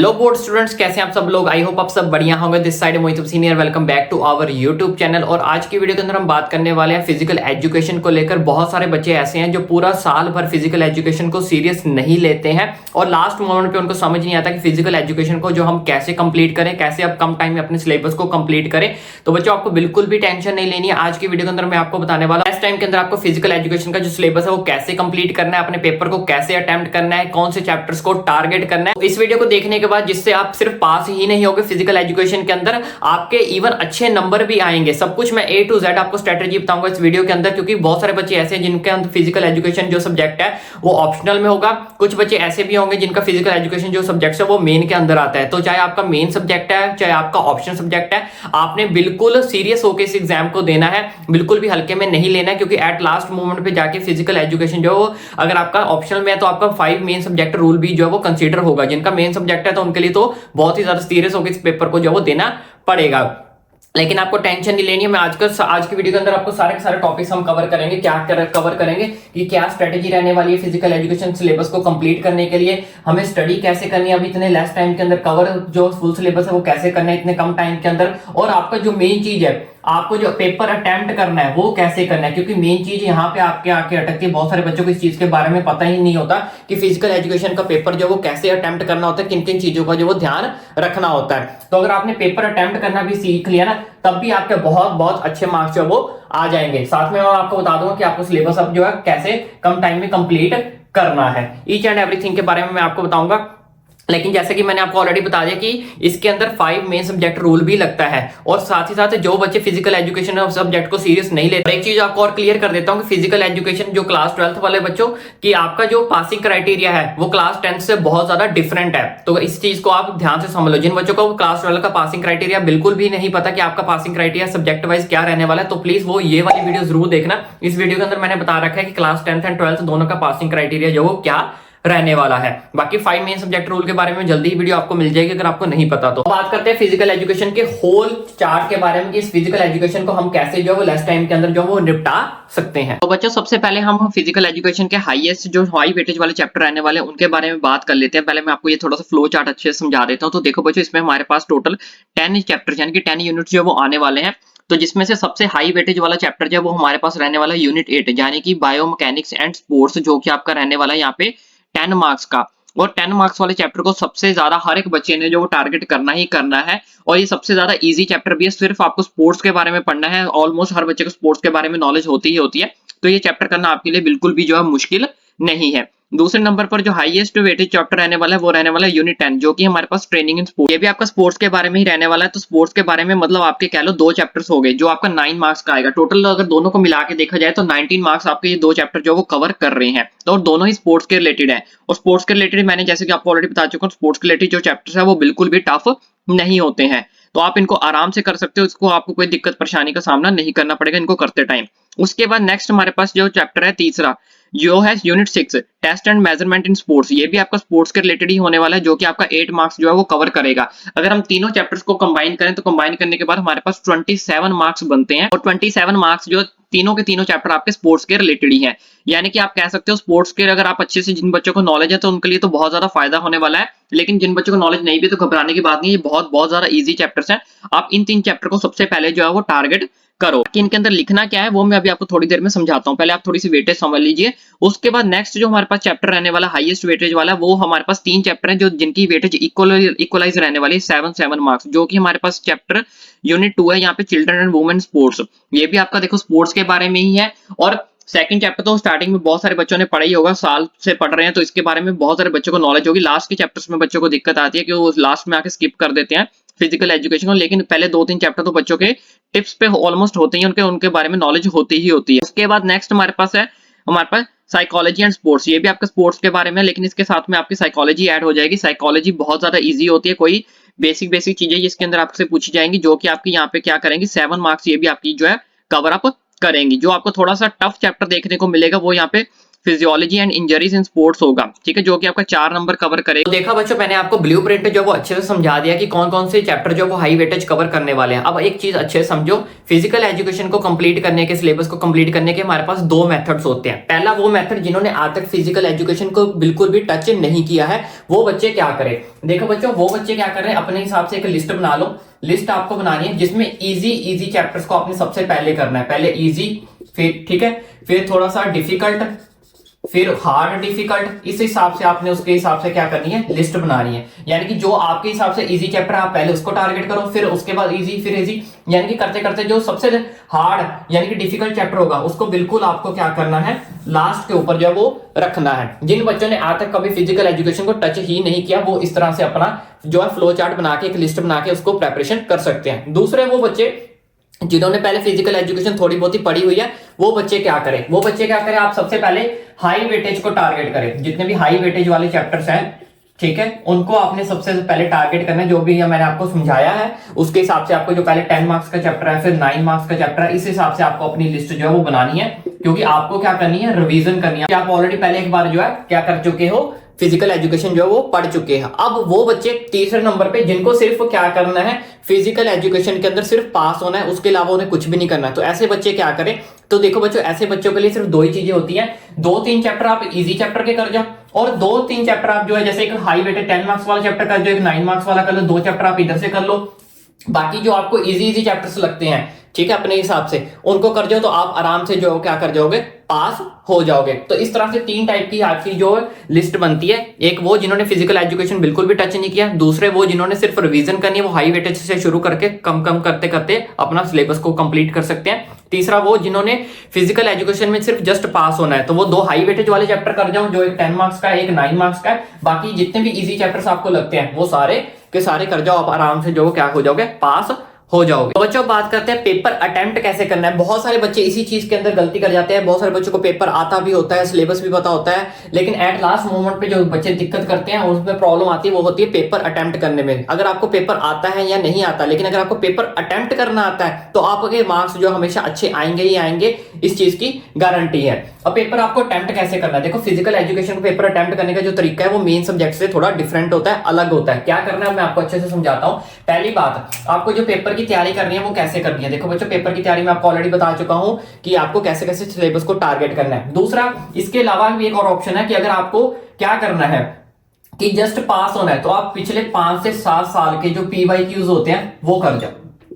Hello board students, कैसे हैं आप सब लोग। आई होप आप सब बढ़िया होंगे। This side Mohit senior, welcome back to our YouTube channel. और आज की वीडियो के अंदर हम बात करने वाले हैं फिजिकल एजुकेशन को लेकर। बहुत सारे बच्चे ऐसे हैं जो पूरा साल भर फिजिकल एजुकेशन को सीरियस नहीं लेते हैं और लास्ट मोमेंट पे उनको समझ नहीं आता कि फिजिकल एजुकेशन को जो हम कैसे कंप्लीट करें, कैसे अब कम टाइम में अपने सिलेबस को कंप्लीट करें। तो बच्चों आपको बिल्कुल भी टेंशन नहीं लेनी है। आज की वीडियो के अंदर मैं आपको बताने वाला हूं इस टाइम के अंदर आपको फिजिकल एजुकेशन का जो सिलेबस है वो कैसे कंप्लीट करना है, अपने पेपर को कैसे अटेम्प्ट करना है, कौन से चैप्टर्स को टारगेट करना है। इस वीडियो को देखने के बाद जिससे आप सिर्फ पास ही नहीं होगे फिजिकल एजुकेशन के अंदर, आपके इवन अच्छे नंबर भी आएंगे। सब कुछ मैं A to Z आपको स्ट्रेटेजी बताऊंगा इस वीडियो के अंदर, क्योंकि बहुत सारे बच्चे ऐसे हैं जिनके अंदर फिजिकल एजुकेशन जो सब्जेक्ट है वो ऑप्शनल में होगा। कुछ बच्चे ऐसे भी होंगे जिनका फिजिकल एजुकेशन जो सब्जेक्ट है वो मेन के अंदर आता है। तो चाहे आपका मेन सब्जेक्ट है चाहे आपका ऑप्शन सब्जेक्ट है, आपने बिल्कुल सीरियस होकर इस एग्जाम को देना है, बिल्कुल भी हल्के में नहीं लेना है। क्योंकि एट लास्ट मोमेंट पे जाके फिजिकल एजुकेशन जो अगर आपका ऑप्शनल में है तो आपका 5 मेन सब्जेक्ट रूल भी जो है वो कंसीडर होगा। जिनका मेन सब्जेक्ट है तो उनके लिए तो बहुत ही ज्यादा सीरियस होकर इस पेपर को जो वो देना पड़ेगा। लेकिन आपको टेंशन नहीं लेनी है। मैं आज की वीडियो के अंदर आपको सारे के सारे टॉपिक्स हम कवर करेंगे। कवर करेंगे कि क्या स्ट्रेटेजी रहने वाली है फिजिकल एजुकेशन सिलेबस को कंप्लीट करने के लिए, हमें स्टडी कैसे करनी है अभी इतने लेस टाइम के अंदर, कवर जो फुल सिलेबस है वो कैसे करना है इतने कम टाइम के अंदर, और आपका जो मेन चीज है आपको जो पेपर अटेम्प्ट करना है वो कैसे करना है। क्योंकि मेन चीज यहाँ पे आपके आके अटकती है। बहुत सारे बच्चों को इस चीज के बारे में पता ही नहीं होता कि फिजिकल एजुकेशन का पेपर जो वो कैसे अटेम्प्ट करना होता है, किन किन चीजों का जो वो ध्यान रखना होता है। तो अगर आपने पेपर अटेम्प्ट करना भी सीख लिया ना, तब भी आपके बहुत बहुत अच्छे मार्क्स जो वो आ जाएंगे। साथ में मैं आपको बता दूंगा कि आपको सिलेबस अब जो है कैसे कम टाइम में कंप्लीट करना है। ईच एंड एवरीथिंग के बारे में मैं आपको बताऊंगा। लेकिन जैसे कि मैंने आपको ऑलरेडी बता दिया कि इसके अंदर 5 मेन सब्जेक्ट रूल भी लगता है। और साथ ही साथ जो बच्चे फिजिकल एजुकेशन सब्जेक्ट को सीरियस नहीं लेते, एक चीज आपको और क्लियर कर देता हूं कि फिजिकल एजुकेशन जो क्लास 12th वाले बच्चों की आपका जो पासिंग क्राइटेरिया है वो क्लास 10 से बहुत ज्यादा डिफरेंट है। तो इस चीज को आप ध्यान से समझ लो। जिन बच्चों को क्लास 12 का पासिंग क्राइटेरिया बिल्कुल भी नहीं पता कि आपका पासिंग क्राइटेरिया सब्जेक्ट वाइज क्या रहने वाला है, तो प्लीज वो ये वाली वीडियो जरूर देखना। इस वीडियो के अंदर मैंने बता रखा है कि क्लास 10th एंड 12th दोनों का पासिंग क्राइटेरिया जो वो क्या रहने वाला है। बाकी 5 मेन सब्जेक्ट रूल के बारे में जल्दी ही वीडियो आपको मिल जाएगी अगर आपको नहीं पता तो। बात करते हैं फिजिकल एजुकेशन के होल चार्ट के बारे में कि इस फिजिकल एजुकेशन को हम कैसे जो है लेस टाइम के अंदर जो वो निपटा सकते हैं। तो बच्चों सबसे पहले हम फिजिकल एजुकेशन के हाईएस्ट जो हाई वेटेज वाले चैप्टर रहने वाले हैं उनके बारे में बात कर लेते हैं। पहले मैं आपको ये थोड़ा सा फ्लो चार्ट अच्छे से समझा देता हूँ। तो देखो बच्चों, इसमें हमारे पास टोटल 10 चैप्टर यानी कि 10 यूनिट जो वो आने वाले हैं। तो जिसमें से सबसे हाई वेटेज वाला चैप्टर जो है वो हमारे पास रहने वाला है यूनिट 8 यानी कि बायोमैकेनिक्स एंड स्पोर्ट्स, जो कि आपका रहने वाला है यहाँ पे 10 मार्क्स का। और 10 मार्क्स वाले चैप्टर को सबसे ज्यादा हर एक बच्चे ने जो वो टारगेट करना ही करना है। और ये सबसे ज्यादा इजी चैप्टर भी है। सिर्फ आपको स्पोर्ट्स के बारे में पढ़ना है। ऑलमोस्ट हर बच्चे को स्पोर्ट्स के बारे में नॉलेज होती ही होती है। तो ये चैप्टर करना आपके लिए बिल्कुल भी जो है मुश्किल नहीं है। दूसरे नंबर पर जो हाईएस्ट वेटेज चैप्टर रहने वाला है वो रहने वाला है यूनिट 10, जो कि हमारे पास ट्रेनिंग इन स्पोर्ट्स। ये भी आपका स्पोर्ट्स के बारे में ही रहने वाला है। तो स्पोर्ट्स के बारे में मतलब आपके कह लो 2 चैप्टर्स हो गए, जो आपका 9 मार्क्स का आएगा टोटल। अगर दोनों को मिला के देखा जाए तो 19 मार्क्स आपके ये 2 चैप्टर जो वो कवर कर रहे हैं। तो और दोनों ही स्पोर्ट्स के रिलेटेड है। और स्पोर्ट्स के रिलेटेड मैंने जैसे कि आपको ऑलरेडी बता चुका हूँ, स्पोर्ट्स के रिलेटेड जो चैप्टर्स है वो बिल्कुल भी टफ नहीं होते हैं। तो आप इनको आराम से कर सकते हो। इसको आपको कोई दिक्कत परेशानी का सामना नहीं करना पड़ेगा इनको करते टाइम। उसके बाद नेक्स्ट हमारे पास जो चैप्टर है तीसरा, जो है unit 6 test and measurement in sports. ये भी आपका स्पोर्ट्स के रिलेटेड ही होने वाला है, जो कि आपका 8 मार्क्स जो है वो कवर करेगा। अगर हम तीनों चैप्टर्स को कंबाइन करें तो कंबाइन करने के बाद हमारे पास 27 मार्क्स बनते हैं। और 27 मार्क्स जो तीनों के तीनों चैप्टर आपके स्पोर्ट्स के रिलेटेड ही हैं। यानी कि आप कह सकते हो स्पोर्ट्स के अगर आप अच्छे से, जिन बच्चों को नॉलेज है तो उनके लिए तो बहुत ज्यादा फायदा होने वाला है। लेकिन जिन बच्चों को नॉलेज नहीं भी तो घबराने की बात नहीं है। ये बहुत ज्यादा इजी चैप्टर्स हैं। आप इन 3 चैप्टर को सबसे पहले जो है वो टारगेट करो कि इनके अंदर लिखना क्या है वो मैं अभी आपको थोड़ी देर में समझाता हूँ। पहले आप थोड़ी सी वेटेज समझ लीजिए। उसके बाद नेक्स्ट जो हमारे पास चैप्टर रहने वाला हाईएस्ट वेटेज वाला, वो हमारे पास 3 चैप्टर हैं जो जिनकी वेटेज इक्वलाइज रहने वाली है 7 मार्क्स, जो कि हमारे पास चैप्टर यूनिट 2 है यहाँ पे चिल्ड्रन एंड वुमेन स्पोर्ट्स। ये भी आपका देखो स्पोर्ट्स के बारे में ही है। और सेकंड चैप्टर तो स्टार्टिंग में बहुत सारे बच्चों ने पढ़ा ही होगा, साल से पढ़ रहे हैं तो इसके बारे में बहुत सारे बच्चों को नॉलेज होगी। लास्ट के चैप्टर्स में बच्चों को दिक्कत आती है कि वो लास्ट में आके स्किप कर देते हैं फिजिकल एजुकेशन को। लेकिन पहले 2-3 चैप्टर तो बच्चों के टिप्स पे ऑलमोस्ट होते ही, उनके बारे में नॉलेज होती ही होती है। उसके बाद नेक्स्ट हमारे पास साइकोलॉजी एंड स्पोर्ट्स। ये भी आपका स्पोर्ट्स के बारे में, लेकिन इसके साथ में आपकी साइकोलॉजी ऐड हो जाएगी। साइकोलॉजी बहुत ज्यादा इजी होती है। कोई बेसिक चीजें इसके अंदर आपसे पूछी जाएंगी, जो कि आपकी यहाँ पे क्या करेंगी 7 मार्क्स ये भी आपकी जो है कवर अप करेंगी। जो आपको थोड़ा सा टफ चैप्टर देखने को मिलेगा वो यहाँ पे physiology and injuries in sports होगा, ठीक है, जो कि आपका 4 नंबर कवर करे। तो देखा बच्चों, मैंने आपको ब्लूप्रिंट जो वो अच्छे से समझा दिया कि कौन कौन से चैप्टर जो वो हाई वेटेज कवर करने वाले हैं। अब एक चीज अच्छे से समझो, फिजिकल एजुकेशन को कंप्लीट करने के, सिलेबस को कंप्लीट करने के हमारे पास 2 मेथड्स होते हैं। पहला वो मेथड जिन्होंने आज तक फिजिकल एजुकेशन को बिल्कुल भी टच नहीं किया है, वो बच्चे क्या करें। देखो बच्चों, वो बच्चे क्या कर रहे हैं, अपने हिसाब से एक लिस्ट बना लो। लिस्ट आपको बनानी है जिसमें इजी चैप्टर्स को आपने सबसे पहले करना है। पहले इजी, फिर ठीक है, फिर थोड़ा सा डिफिकल्ट, फिर हार्ड डिफिकल्ट। इस हिसाब से आपने उसके हिसाब से क्या करनी है, लिस्ट बनानी है। यानी कि जो आपके हिसाब से इजी चैप्टर आप पहले उसको टारगेट करो, फिर उसके बाद इजी, फिर इजी, यानी कि करते करते जो सबसे हार्ड यानी कि डिफिकल्ट चैप्टर होगा उसको बिल्कुल आपको क्या करना है, लास्ट के ऊपर जो है वो रखना है। जिन बच्चों ने आज तक कभी फिजिकल एजुकेशन को टच ही नहीं किया, वो इस तरह से अपना जो है फ्लो चार्ट बना के, एक लिस्ट बना के उसको प्रेपरेशन कर सकते हैं। दूसरे वो बच्चे जिन्होंने पहले फिजिकल एजुकेशन थोड़ी बहुत ही पढ़ी हुई है, वो बच्चे क्या करें, वो बच्चे क्या करें, आप सबसे पहले हाई वेटेज को टारगेट करें। जितने भी हाई वेटेज वाले चैप्टर्स हैं, ठीक है, उनको आपने सबसे पहले टारगेट करना है। जो भी मैंने आपको समझाया है उसके हिसाब से आपको जो पहले 10 मार्क्स का चैप्टर है, फिर 9 मार्क्स का चैप्टर है, इस हिसाब से आपको अपनी लिस्ट जो है वो बनानी है। क्योंकि आपको क्या करनी है, रिवीजन करनी है। आप ऑलरेडी पहले एक बार जो है क्या कर चुके हो, फिजिकल एजुकेशन जो है वो पढ़ चुके हैं। अब वो बच्चे तीसरे नंबर पे जिनको सिर्फ क्या करना है, फिजिकल एजुकेशन के अंदर सिर्फ पास होना है, उसके अलावा उन्हें कुछ भी नहीं करना है, तो ऐसे बच्चे क्या करें। तो देखो बच्चों, ऐसे बच्चों के लिए सिर्फ 2 ही चीजें होती हैं। 2-3 चैप्टर आप इजी चैप्टर के कर जाओ, और 2-3 चैप्टर आप जो है, जैसे एक हाई वेटेड 10 मार्क्स वाला चैप्टर कर दो, एक 9 मार्क्स वाला कर लो, 2 चैप्टर आप इधर से कर लो। बाकी जो आपको इजी चैप्टर्स लगते हैं, ठीक है, अपने हिसाब से उनको कर जाओ, तो आप आराम से जो क्या कर जाओगे, पास हो जाओगे। तो इस तरह से 3 टाइप की आपकी जो लिस्ट बनती है। एक वो जिन्होंने फिजिकल एजुकेशन बिल्कुल भी टच नहीं किया, दूसरे वो जिन्होंने सिर्फ रिवीजन करनी है, वो हाई वेटेज से शुरू करके कम कम करते करते अपना सिलेबस को कंप्लीट कर सकते हैं। तीसरा वो जिन्होंने फिजिकल एजुकेशन में सिर्फ जस्ट पास होना है, तो वो 2 हाई वेटेज वाले चैप्टर कर जाओ, जो एक 10 मार्क्स का है, एक 9 मार्क्स का है। बाकी जितने भी इजी चैप्टर्स आपको लगते हैं वो सारे के सारे कर जाओ, आप आराम से जो क्या हो जाओगे, पास हो जाओगे। तो बच्चों बात करते हैं पेपर अटेम्प्ट कैसे करना है। बहुत सारे बच्चे इसी चीज के अंदर गलती कर जाते हैं। बहुत सारे बच्चों को पेपर आता भी होता है, सिलेबस भी पता होता है, लेकिन एट लास्ट मोमेंट पे जो बच्चे दिक्कत करते हैं, उसमें प्रॉब्लम आती है, वो होती है पेपर अटेम्प्ट करने में। अगर आपको पेपर आता है या नहीं आता, लेकिन अगर आपको पेपर अटेम्प्ट करना आता है, तो आपके मार्क्स जो हमेशा अच्छे आएंगे ही आएंगे, इस चीज की गारंटी है। अब पेपर आपको अटेम्प्ट कैसे करना है, देखो फिजिकल एजुकेशन को पेपर अटेम्प्ट करने का जो तरीका है वो मेन सब्जेक्ट से थोड़ा डिफरेंट होता है, अलग होता है। क्या करना है मैं आपको अच्छे से समझाता हूं। पहली बात, आपको जो पेपर की तैयारी करनी है वो कैसे करनी है। देखो बच्चों, पेपर की तैयारी में आपको ऑलरेडी बता चुका हूं कि आपको कैसे कैसे सिलेबस को टारगेट करना है। दूसरा, इसके अलावा भी एक और ऑप्शन है कि अगर आपको क्या करना है कि जस्ट पास होना है, तो आप पिछले 5 से 7 साल के जो PYQs होते हैं वो कर जाओ,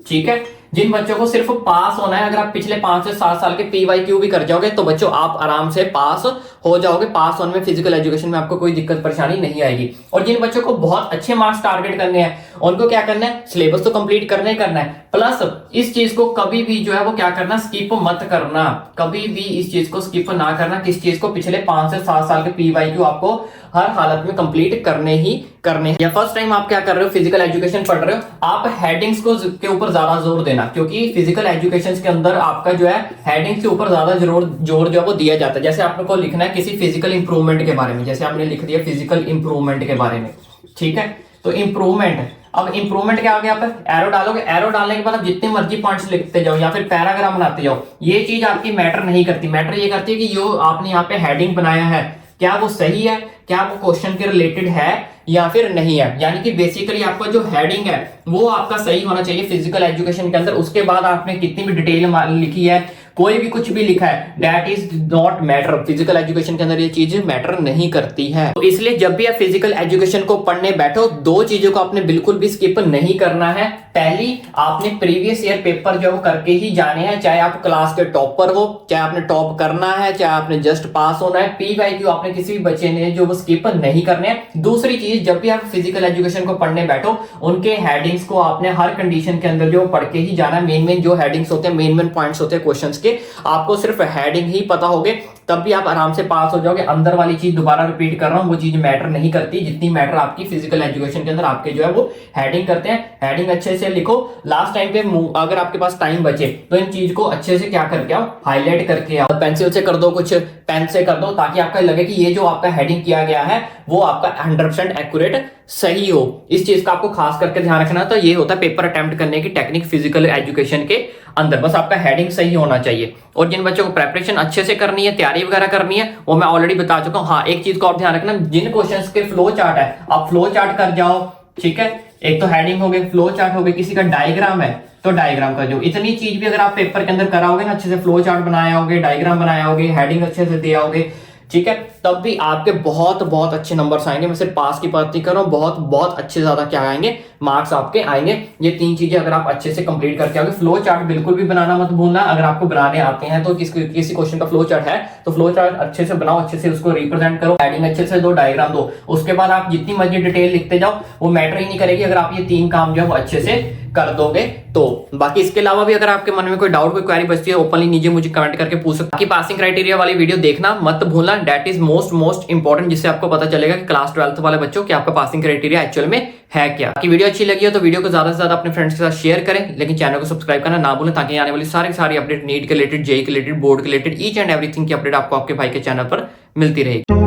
ठीक है। जिन बच्चों को सिर्फ पास होना है, अगर आप पिछले 5 से 7 साल के PYQ भी कर जाओगे, तो बच्चों आप आराम से पास हो जाओगे। पास होने में, फिजिकल एजुकेशन में आपको कोई दिक्कत परेशानी नहीं आएगी। और जिन बच्चों को बहुत अच्छे मार्क्स टारगेट करने हैं, उनको क्या करना है, सिलेबस तो कंप्लीट करना ही करना है, प्लस इस चीज को कभी भी जो है वो क्या करना, स्किप मत करना। कभी भी इस चीज को स्किप ना करना। किस चीज को, पिछले 5 से 7 साल के PYQ आपको हर हालत में कंप्लीट करने ही करने हैं। या फर्स्ट टाइम आप क्या कर रहे हो, फिजिकल एजुकेशन पढ़ रहे हो, आप हेडिंग्स को के ऊपर ज्यादा जोर देना, क्योंकि फिजिकल एजुकेशन के अंदर आपका जो है हेडिंग्स के ऊपर ज्यादा जोर जो है वो दिया जाता है। जैसे आपको लिखना है किसी फिजिकल इंप्रूवमेंट के बारे में, जैसे आपने लिख दिया फिजिकल इंप्रूवमेंट के बारे में, ठीक है। तो इंप्रूवमेंट, अब इंप्रूवमेंट क्या हो गया, आप एरो डालोगे, एरो डालने के बाद आप जितने मर्जी पॉइंट्स लिखते जाओ या फिर पैराग्राफ बनाते जाओ, ये चीज आपकी मैटर नहीं करती। मैटर ये करती है कि जो आपने यहाँ पे हेडिंग बनाया है, क्या वो सही है, क्या वो क्वेश्चन के रिलेटेड है या फिर नहीं है। यानी कि बेसिकली आपका जो हेडिंग है वो आपका सही होना चाहिए फिजिकल एजुकेशन के अंदर। उसके बाद आपने कितनी भी डिटेल लिखी है, कोई भी कुछ भी लिखा है, that is not matter. Physical education के अंदर ये चीज मैटर नहीं करती है। तो इसलिए जब भी आप फिजिकल एजुकेशन को पढ़ने बैठो, 2 चीजों को आपने बिल्कुल भी स्किप नहीं करना है। पहली, आपने प्रीवियस ईयर पेपर जो करके ही जाने हैं, चाहे आप क्लास के टॉपर हो, चाहे आपने टॉप करना है, चाहे आपने जस्ट पास होना है। PYQ आपने किसी भी बच्चे ने जो वो स्किप नहीं करने हैं। दूसरी चीज, जब भी आप फिजिकल एजुकेशन को पढ़ने बैठो, उनके हेडिंग्स को आपने हर कंडीशन के अंदर जो पढ़ के ही जाना है। मेन जो हेडिंग्स होते हैं, मेन पॉइंट्स होते हैं क्वेश्चंस के, आपको सिर्फ हेडिंग ही पता होगे, तब भी आप आराम से पास हो जाओगे। अंदर वाली चीज दोबारा रिपीट कर रहा हूं, वो चीज मैटर नहीं करती जितनी मैटर आपकी फिजिकल एजुकेशन के अंदर आपके जो है वो हेडिंग करते हैं। हेडिंग अच्छे से लिखो। लास्ट टाइम पे अगर आपके पास टाइम बचे तो इन चीज को अच्छे से क्या करके आओ, हाईलाइट करके आओ। पेंसिल से कर दो, कुछ पेन से कर दो, ताकि आपका लगे कि ये जो आपका हेडिंग किया गया है वो आपका 100% एक्यूरेट सही हो। इस चीज का आपको खास करके ध्यान रखना। तो ये होता है पेपर अटेम्प्ट करने की टेक्निक फिजिकल एजुकेशन के अंदर, बस आपका हेडिंग सही होना चाहिए। और जिन बच्चों को प्रेपरेशन अच्छे से करनी है, तैयारी वगैरह करनी है, वो मैं ऑलरेडी बता चुका हूं। हाँ, एक चीज को और ध्यान रखना, जिन क्वेश्चंस के फ्लो चार्ट है आप फ्लो चार्ट कर जाओ, ठीक है। एक तो हेडिंग हो गई, फ्लो चार्ट हो गई, किसी का डायग्राम है तो डायग्राम कर जाओ। इतनी चीज भी अगर आप पेपर के अंदर कराओगे ना, अच्छे से फ्लो चार्ट बनाया होगे, डायग्राम बनाया होगे, हेडिंग अच्छे से दिया होगे, ठीक है, तब भी आपके बहुत बहुत अच्छे नंबर्स आएंगे। मैं सिर्फ पास की बात नहीं कर रहा हूं, बहुत बहुत अच्छे ज्यादा क्या आएंगे, मार्क्स आपके आएंगे। ये 3 चीजें अगर आप अच्छे से कंप्लीट करके आओगे। फ्लो चार्ट बिल्कुल भी बनाना मत भूलना। अगर आपको बनाने आते हैं तो किसी क्वेश्चन का फ्लो चार्ट है तो फ्लो चार्ट अच्छे से बनाओ, अच्छे से उसको रिप्रेजेंट करो, हेडिंग अच्छे से दो, डायग्राम दो। उसके बाद आप जितनी मर्जी डिटेल लिखते जाओ, वो मैटर ही नहीं करेगी अगर आप ये 3 काम जो है वो अच्छे से कर दोगे तो। बाकी इसके अलावा भी अगर आपके मन में कोई डाउट, कोई क्वेरी बचती है, ओपनली नीचे मुझे कमेंट करके पूछ सकते। बाकी पासिंग क्राइटेरिया वाली वीडियो देखना मत भूलना, दैट इज मोस्ट इंपॉर्टेंट, जिससे आपको पता चलेगा कि क्लास 12th वाले बच्चों कि आपका पासिंग क्राइटेरिया एक्चुअल में है क्या। बाकी वीडियो अच्छी लगी हो तो वीडियो को ज्यादा से ज्यादा अपने फ्रेंड्स के साथ शेयर करें, लेकिन चैनल को सब्सक्राइब करना ना भूलें, ताकि आने वाली सारी अपडेट नीट के रिलेटेड, जेई के रिलेटेड, बोर्ड के रिलेटेड, ईच एंड एवरीथिंग की अपडेट आपको आपके भाई के चैनल पर मिलती रहेगी।